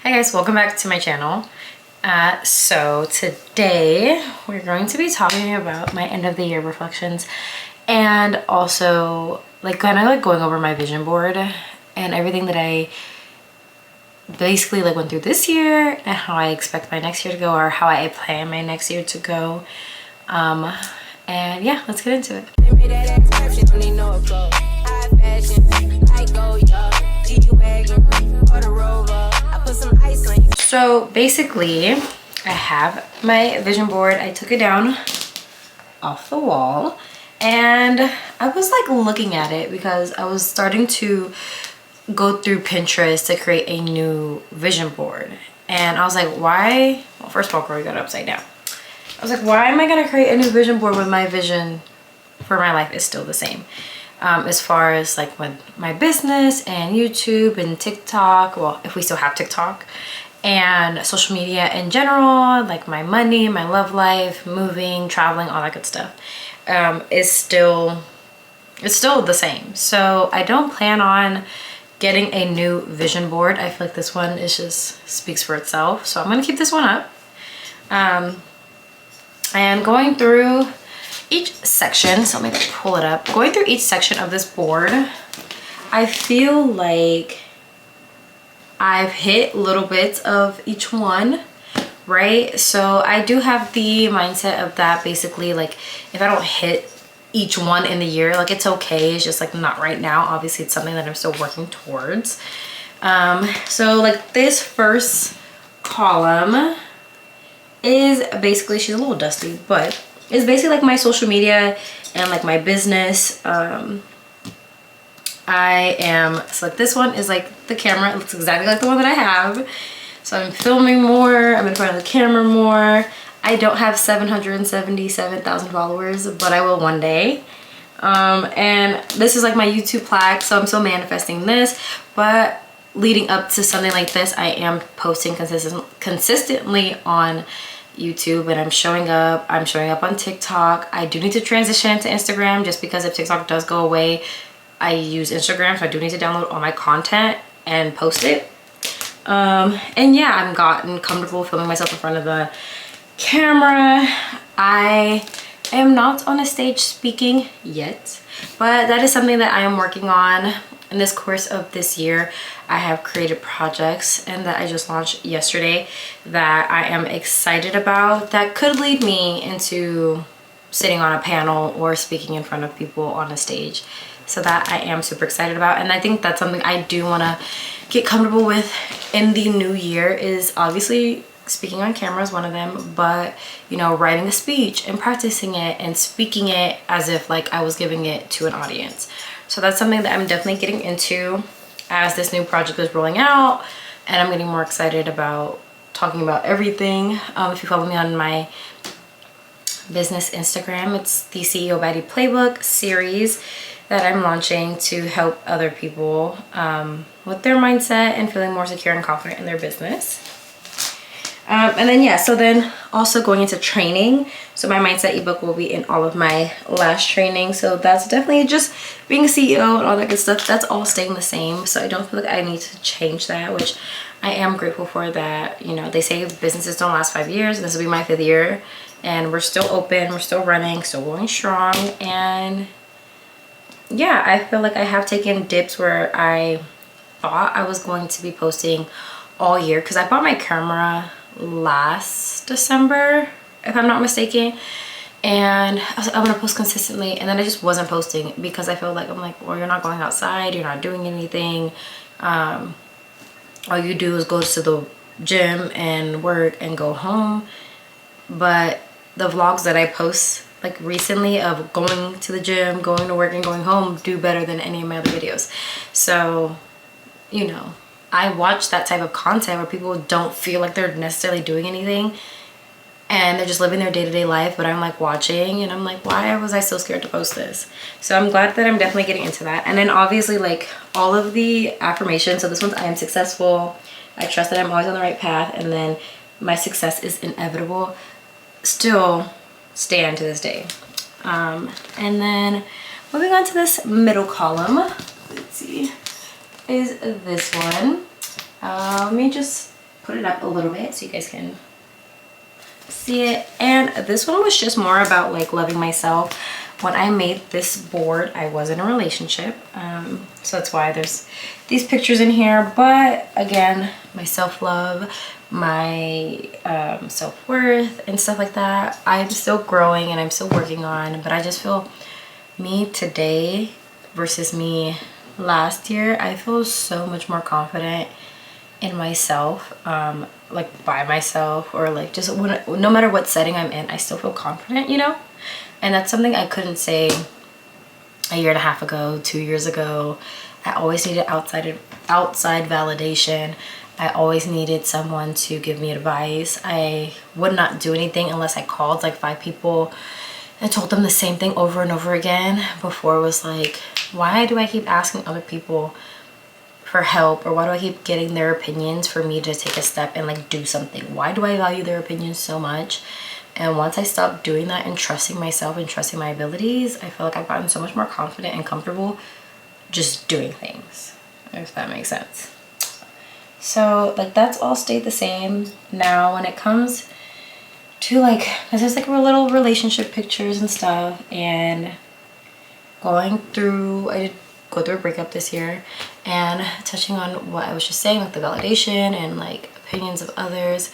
Hi guys, welcome back to my channel. So today we're going to be talking about my end of the year reflections and also kind of going over my vision board and everything that I basically went through this year and how I expect my next year to go, or how I plan my next year to go. And yeah, let's get into it. So basically, I have my vision board. I took it down off the wall and I was looking at it because I was starting to go through Pinterest to create a new vision board. And I was like, why? Well, first of all, girl, you got it upside down. I was like, why am I gonna create a new vision board when my vision for my life is still the same? As far as with my business and YouTube and TikTok, well, if we still have TikTok, and social media in general, my money, my love life, moving, traveling, all that good stuff, it's still the same. So I don't plan on getting a new vision board. I feel like this one just speaks for itself. So I'm gonna keep this one up. And going through each section, so let me pull it up. Going through each section of this board, I feel like I've hit little bits of each one, right? So I do have the mindset of that basically, if I don't hit each one in the year, it's okay. It's just not right now. Obviously, it's something that I'm still working towards. So this first column is basically, she's a little dusty, but it's basically my social media and my business. So this one is the camera. It looks exactly like the one that I have. So I'm filming more. I'm in front of the camera more. I don't have 777,000 followers, but I will one day. And this is my YouTube plaque, so I'm still manifesting this. But leading up to something like this, I am posting consistently on YouTube, and I'm showing up on TikTok. I do need to transition into Instagram, just because if TikTok does go away, I use Instagram, so I do need to download all my content and post it. And yeah, I've gotten comfortable filming myself in front of the camera. I am not on a stage speaking yet, but that is something that I am working on in this course of this year. I have created projects and that I just launched yesterday that I am excited about, that could lead me into sitting on a panel or speaking in front of people on a stage. So that I am super excited about, and I think that's something I do want to get comfortable with in the new year. Is obviously speaking on camera is one of them, but writing a speech and practicing it and speaking it as if I was giving it to an audience. So that's something that I'm definitely getting into as this new project is rolling out, and I'm getting more excited about talking about everything. If you follow me on my business Instagram, it's the CEO Baddie Playbook series that I'm launching to help other people with their mindset and feeling more secure and confident in their business. And then yeah, so then also going into training. So my mindset ebook will be in all of my last training. So that's definitely just being a CEO and all that good stuff. That's all staying the same. So I don't feel like I need to change that, which I am grateful for that. They say businesses don't last 5 years, and this will be my 5th year. And we're still open, we're still running, still going strong. And yeah, I feel like I have taken dips where I thought I was going to be posting all year, because I bought my camera last December, if I'm not mistaken, and I was like, I'm gonna post consistently, and then I just wasn't posting because I felt well, you're not going outside, you're not doing anything. All you do is go to the gym and work and go home. But the vlogs that I post recently of going to the gym, going to work, and going home do better than any of my other videos. So I watch that type of content where people don't feel like they're necessarily doing anything and they're just living their day-to-day life, but I'm watching and I'm why was I so scared to post this? So I'm glad that I'm definitely getting into that. And then obviously all of the affirmations. So this one's, I am successful, I trust that I'm always on the right path, and then my success is inevitable, still stand to this day. And then moving on to this middle column, let's see, is this one. Let me just put it up a little bit so you guys can see it. And this one was just more about like loving myself. When I made this board, I was in a relationship, so that's why there's these pictures in here. But again, my self-love, my self-worth and stuff like that, I'm still growing and I'm still working on. But I just feel me today versus me last year, I feel so much more confident in myself, like by myself, or like just when, no matter what setting I'm in, I still feel confident, you know. And that's something I couldn't say a year and a half ago, 2 years ago. I always needed outside validation. I always needed someone to give me advice. I would not do anything unless I called like 5 people and told them the same thing over and over again. Before it was like, why do I keep asking other people for help, or why do I keep getting their opinions for me to take a step and like do something? Why do I value their opinions so much? And once I stopped doing that and trusting myself and trusting my abilities, I feel like I've gotten so much more confident and comfortable just doing things, if that makes sense. So like that's all stayed the same. Now when it comes to like, cause there's like little relationship pictures and stuff, and I did go through a breakup this year, and touching on what I was just saying, like the validation and like opinions of others,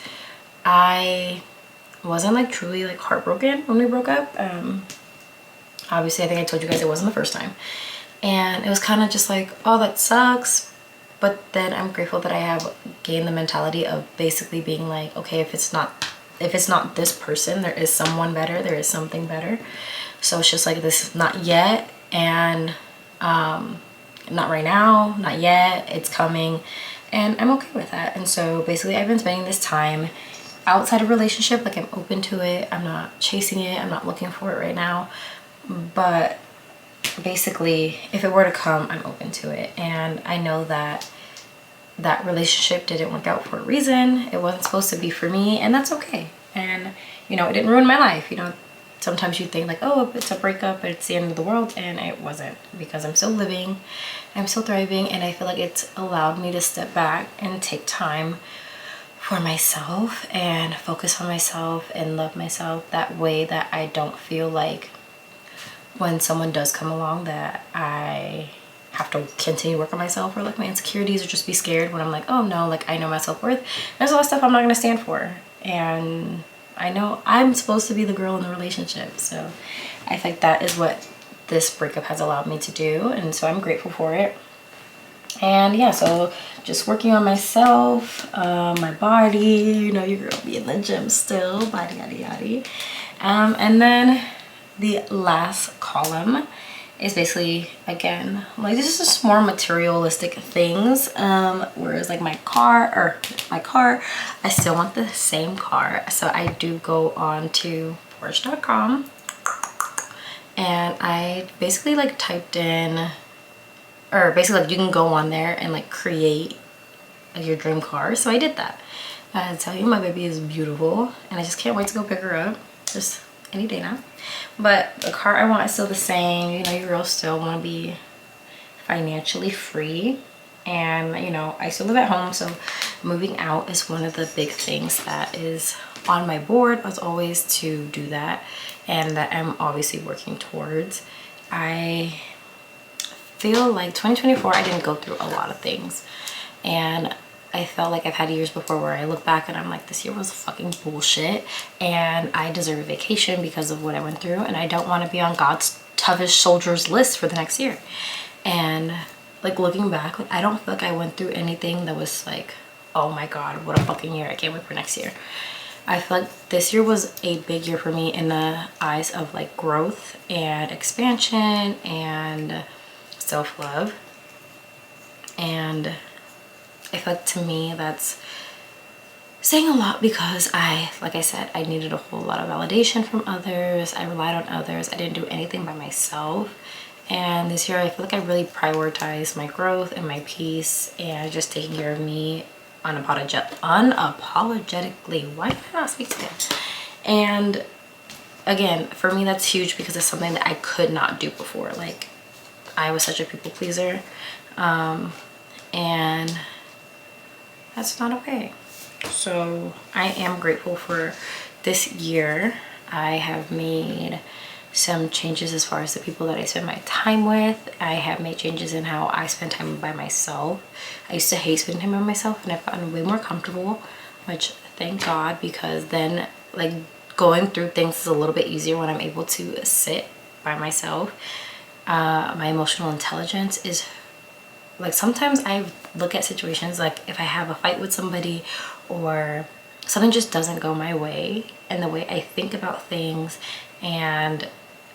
I wasn't like truly like heartbroken when we broke up. Obviously I think I told you guys it wasn't the first time, and it was kind of just like, oh, that sucks. But then I'm grateful that I have gained the mentality of basically being like, okay, if it's not this person, there is someone better, there is something better. So it's just like, this is not yet, and not right now, not yet, it's coming, and I'm okay with that. And so basically I've been spending this time outside of relationship, like I'm open to it, I'm not chasing it, I'm not looking for it right now, but basically if it were to come, I'm open to it. And I know that that relationship didn't work out for a reason. It wasn't supposed to be for me, and that's okay. And you know, it didn't ruin my life. You know, sometimes you think like, oh, it's a breakup, but it's the end of the world, and it wasn't, because I'm still living, I'm still thriving, and I feel like it's allowed me to step back and take time for myself and focus on myself and love myself that way, that I don't feel like when someone does come along that I have to continue to work on myself, or like my insecurities, or just be scared when I'm like, oh no, like I know my self-worth. There's a lot of stuff I'm not gonna stand for, and I know I'm supposed to be the girl in the relationship. So I think that is what this breakup has allowed me to do, and so I'm grateful for it. And yeah, so just working on myself, my body, you know, your girl be in the gym still, body yada yada. And then the last column is basically, again, like this is just more materialistic things. Whereas like my car, I still want the same car. So I do go on to Porsche.com, and I basically like typed in, or basically like you can go on there and like create like your dream car. So I did that. I tell you, my baby is beautiful, and I just can't wait to go pick her up just any day now. But the car I want is still the same. You know, your girl still want to be financially free, and you know, I still live at home, so moving out is one of the big things that is on my board as always to do that, and that I'm obviously working towards. I feel like 2024 I didn't go through a lot of things, and I felt like I've had years before where I look back and I'm like, this year was fucking bullshit, and I deserve a vacation because of what I went through, and I don't want to be on God's toughest soldiers list for the next year. And like looking back, like I don't feel like I went through anything that was like, oh my god, what a fucking year, I can't wait for next year. I feel like this year was a big year for me in the eyes of like growth and expansion and self-love. And I feel like to me that's saying a lot, because like I said, I needed a whole lot of validation from others. I relied on others. I didn't do anything by myself. And this year I feel like I really prioritized my growth and my peace and just taking care of me unapologetically. Why did I not speak today? And again, for me that's huge, because it's something that I could not do before. Like I was such a people pleaser, and that's not okay. So I am grateful for this year. I have made some changes as far as the people that I spend my time with. I have made changes in how I spend time by myself. I used to hate spending time by myself, and I've gotten way more comfortable, which thank God, because then like going through things is a little bit easier when I'm able to sit by myself. My emotional intelligence is like, sometimes I look at situations like if I have a fight with somebody or something just doesn't go my way, and the way I think about things and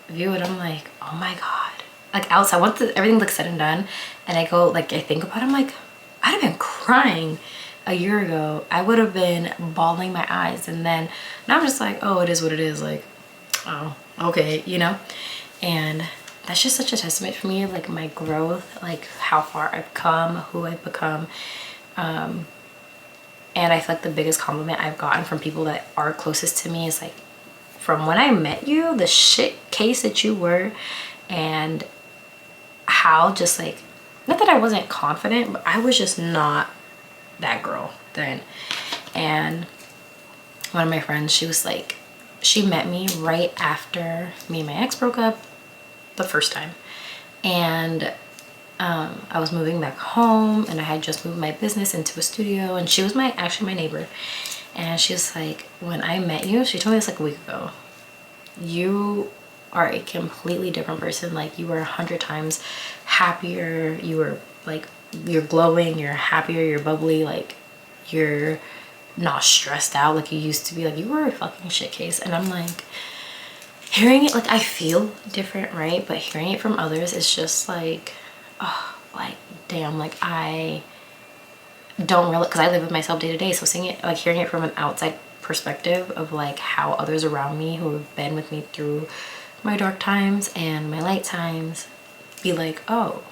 view it, I'm like, oh my God. Like outside, once everything looks said and done, and I go, like, I think about it, I'm like, I'd have been crying a year ago. I would have been bawling my eyes. And then now I'm just like, oh, it is what it is. Like, oh, okay, you know? And that's just such a testament for me, like my growth, like how far I've come, who I've become. And I feel like the biggest compliment I've gotten from people that are closest to me is like, from when I met you, the shit case that you were, and how just like, not that I wasn't confident, but I was just not that girl then. And one of my friends, she was like, she met me right after me and my ex broke up the first time. And I was moving back home, and I had just moved my business into a studio, and she was actually my neighbor. And she was like, when I met you, she told me this like a week ago, you are a completely different person. Like, you were 100 times happier. You were like, you're glowing, you're happier, you're bubbly, like you're not stressed out like you used to be. Like, you were a fucking shit case. And I'm like, hearing it, like I feel different, right? But hearing it from others is just like, oh, like damn, like I don't really, because I live with myself day to day, so seeing it, like hearing it from an outside perspective of like how others around me who have been with me through my dark times and my light times be like, oh,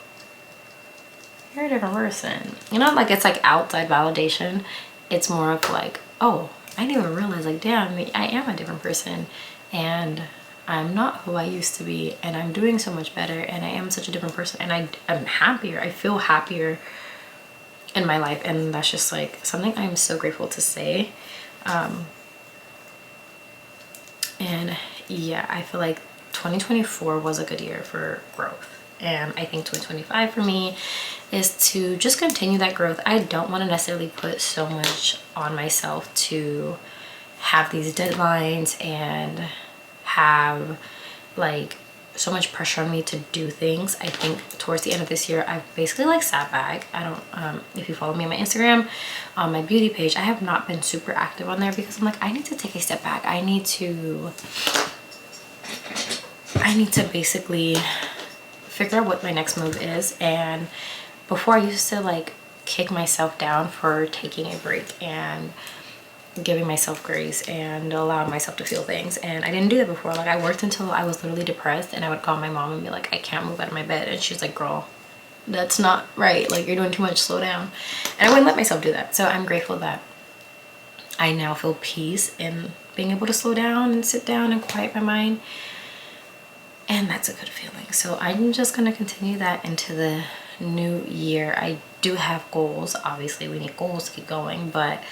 you're a different person, you know? Like, it's like outside validation. It's more of like, oh, I didn't even realize, like, damn, I am a different person, and I'm not who I used to be, and I'm doing so much better, and I am such a different person, and I'm happier. I feel happier in my life, and that's just like something I'm so grateful to say. And yeah, I feel like 2024 was a good year for growth, and I think 2025 for me is to just continue that growth. I don't want to necessarily put so much on myself to have these deadlines and have like so much pressure on me to do things. I think towards the end of this year, I've basically like sat back. I don't, if you follow me on my Instagram, on my beauty page, I have not been super active on there because I'm like, I need to take a step back. I need to basically figure out what my next move is. And before, I used to like kick myself down for taking a break and giving myself grace and allowing myself to feel things, and I didn't do that before. Like, I worked until I was literally depressed, and I would call my mom and be like, I can't move out of my bed, and she's like, girl, that's not right, like you're doing too much, slow down. And I wouldn't let myself do that. So I'm grateful that I now feel peace in being able to slow down and sit down and quiet my mind, and that's a good feeling. So I'm just gonna continue that into the new year. I do have goals. Obviously we need goals to keep going, but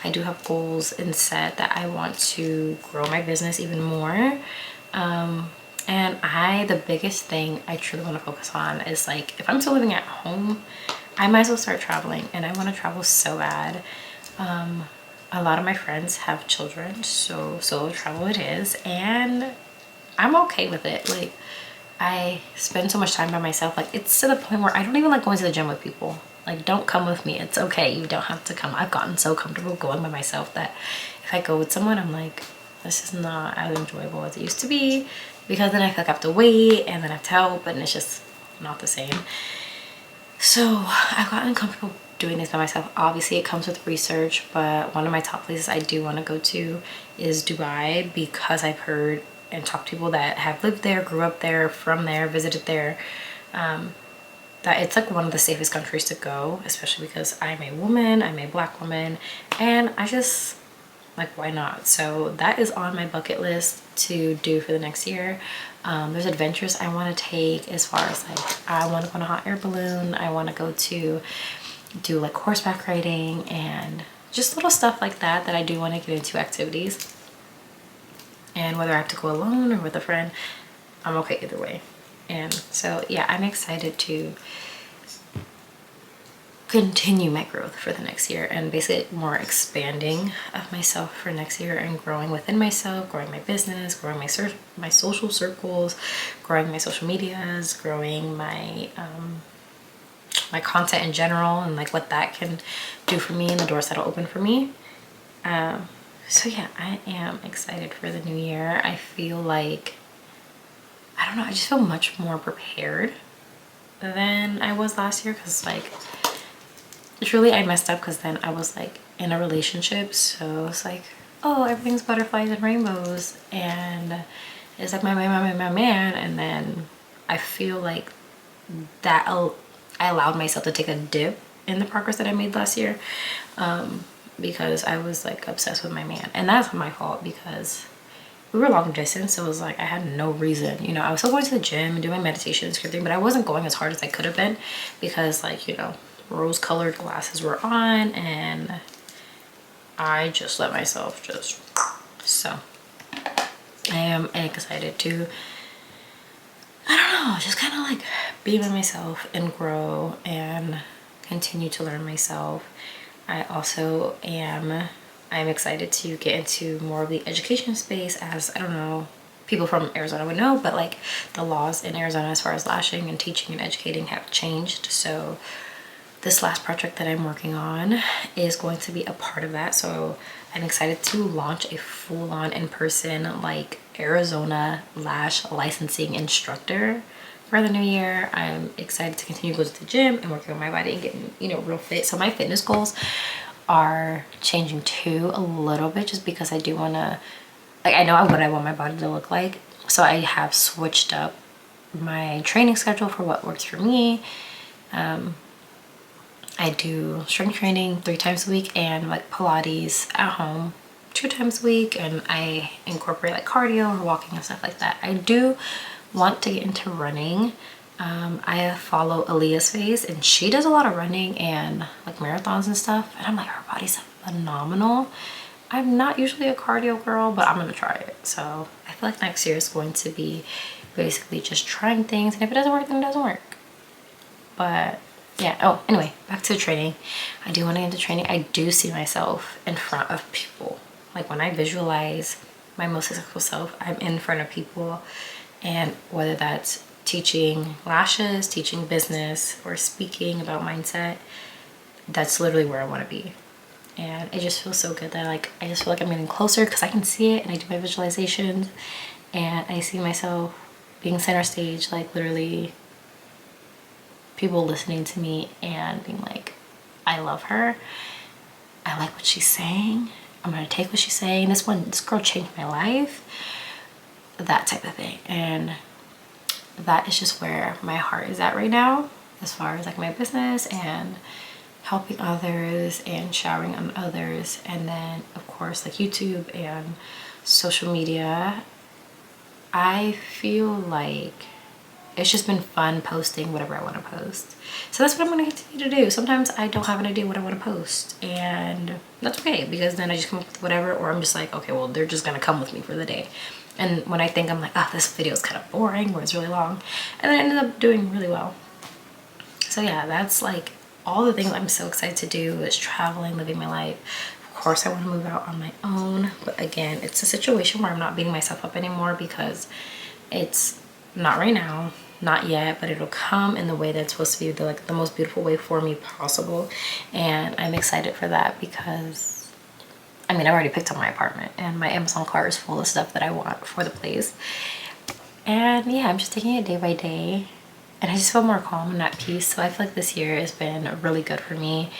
I do have goals in set that I want to grow my business even more. And the biggest thing I truly want to focus on is like, if I'm still living at home, I might as well start traveling, and I want to travel so bad. A lot of my friends have children, so solo travel it is, and I'm okay with it. Like, I spend so much time by myself. Like, it's to the point where I don't even like going to the gym with people. Like, don't come with me. It's okay. You don't have to come. I've gotten so comfortable going by myself that if I go with someone, I'm like, this is not as enjoyable as it used to be, because then I feel like I have to wait and then I have to help, and it's just not the same. So I've gotten comfortable doing this by myself. Obviously it comes with research, but one of my top places I do want to go to is Dubai, because I've heard and talked to people that have lived there, grew up there, from there, visited there, that it's like one of the safest countries to go, especially because I'm a woman, I'm a black woman, and I just like, why not? So that is on my bucket list to do for the next year. There's adventures I want to take, as far as like, I want to go on a hot air balloon, I want to go to do like horseback riding, and just little stuff like that that I do want to get into activities. And whether I have to go alone or with a friend, I'm okay either way. And so yeah, I'm excited to continue my growth for the next year, and basically more expanding of myself for next year, and growing within myself, growing my business, growing my social circles, growing my social medias, growing my my content in general, and like what that can do for me and the doors that'll open for me. So yeah, I am excited for the new year. I feel like, I don't know, I just feel much more prepared than I was last year, because like truly I messed up, because then I was like in a relationship, so it's like, oh, everything's butterflies and rainbows, and it's like my man, and then I feel like that I allowed myself to take a dip in the progress that I made last year, because I was like obsessed with my man, and that's my fault, because we were long distance, so it was like I had no reason, you know. I was still going to the gym and doing my meditation and everything, but I wasn't going as hard as I could have been, because like, you know, rose-colored glasses were on, and I just let myself just, so I am excited to, I don't know, just kind of like be by myself and grow and continue to learn myself. I also I'm excited to get into more of the education space, as I don't know, people from Arizona would know, but like the laws in Arizona as far as lashing and teaching and educating have changed. So this last project that I'm working on is going to be a part of that. So I'm excited to launch a full-on in-person like Arizona lash licensing instructor for the new year. I'm excited to continue to go to the gym and working on my body and getting, you know, real fit. So my fitness goals are changing too a little bit, just because I do want to, like, I know what I want my body to look like. So I have switched up my training schedule for what works for me. I do strength training 3 times a week, and like Pilates at home 2 times a week, and I incorporate like cardio or walking and stuff like that. I do want to get into running. I follow Aaliyah's Face, and she does a lot of running and like marathons and stuff, and I'm like, her body's phenomenal. I'm not usually a cardio girl, but I'm gonna try it. So I feel like next year is going to be basically just trying things, and if it doesn't work, then it doesn't work. But yeah, oh, anyway, back to training. I do want to get into training. I do see myself in front of people. Like when I visualize my most successful self, I'm in front of people, and whether that's teaching lashes, teaching business, or speaking about mindset, that's literally where I want to be. And it just feels so good that like I just feel like I'm getting closer, because I can see it and I do my visualizations, and I see myself being center stage, like literally people listening to me and being like, I love her, I like what she's saying, I'm gonna take what she's saying, this girl changed my life, that type of thing. And that is just where my heart is at right now, as far as like my business and helping others and showering on others, and then of course like YouTube and social media. I feel like it's just been fun posting whatever I want to post. So that's what I'm going to continue to do. Sometimes I don't have an idea what I want to post, and that's okay, because then I just come up with whatever, or I'm just like, okay, well, they're just going to come with me for the day. And when I think, I'm like, oh, this video is kind of boring, or it's really long, and then I ended up doing really well. So yeah, that's like all the things I'm so excited to do is traveling, living my life. Of course, I want to move out on my own, but again, it's a situation where I'm not beating myself up anymore, because it's not right now, not yet, but it'll come in the way that's supposed to be the most beautiful way for me possible. And I'm excited for that, because I mean, I've already picked up my apartment, and my Amazon cart is full of stuff that I want for the place. And yeah, I'm just taking it day by day, and I just feel more calm and at peace. So I feel like this year has been really good for me,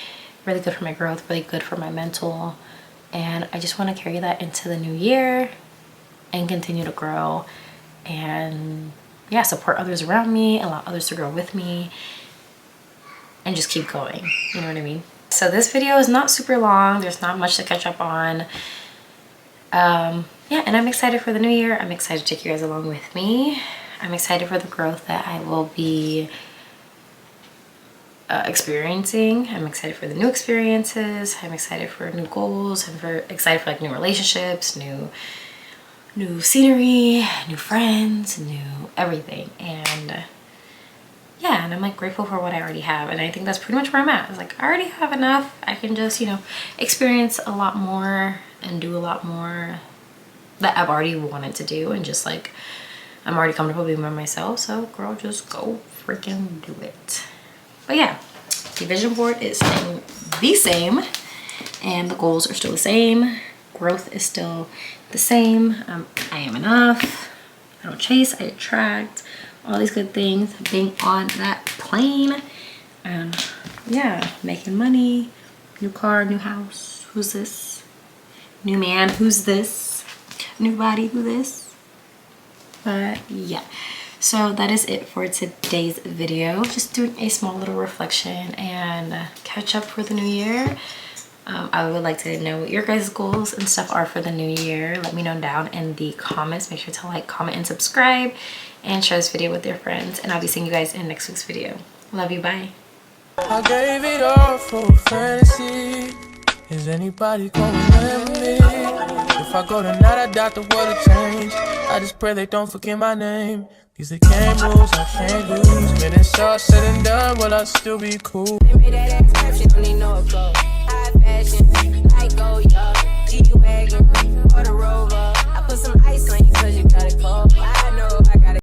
really good for my growth, really good for my mental, and I just want to carry that into the new year and continue to grow, and yeah, support others around me, allow others to grow with me, and just keep going, you know what I mean? So this video is not super long, there's not much to catch up on. Yeah, and I'm excited for the new year. I'm excited to take you guys along with me. I'm excited for the growth that I will be experiencing. I'm excited for the new experiences. I'm excited for new goals. Excited for like new relationships, new scenery, new friends, new everything. And yeah, and I'm like grateful for what I already have. And I think that's pretty much where I'm at. It's like I already have enough. I can just, you know, experience a lot more and do a lot more that I've already wanted to do. And just like, I'm already comfortable being by myself. So girl, just go freaking do it. But yeah, the vision board is staying the same. And the goals are still the same. Growth is still the same. I am enough. I don't chase, I attract. All these good things. Being on that plane. And yeah, making money. New car, new house. Who's this? New man, who's this? New body, who this? But yeah. So that is it for today's video. Just doing a small little reflection and catch up for the new year. I would like to know what your guys' goals and stuff are for the new year. Let me know down in the comments. Make sure to like, comment, and subscribe. And share this video with your friends. And I'll be seeing you guys in next week's video. Love you, bye. I gave it all for fantasy. Is anybody gonna remember me? If I go tonight, I doubt the world will change. I just pray they don't forget my name. These are game rules I can't lose. When it's all said and done, will I still be cool?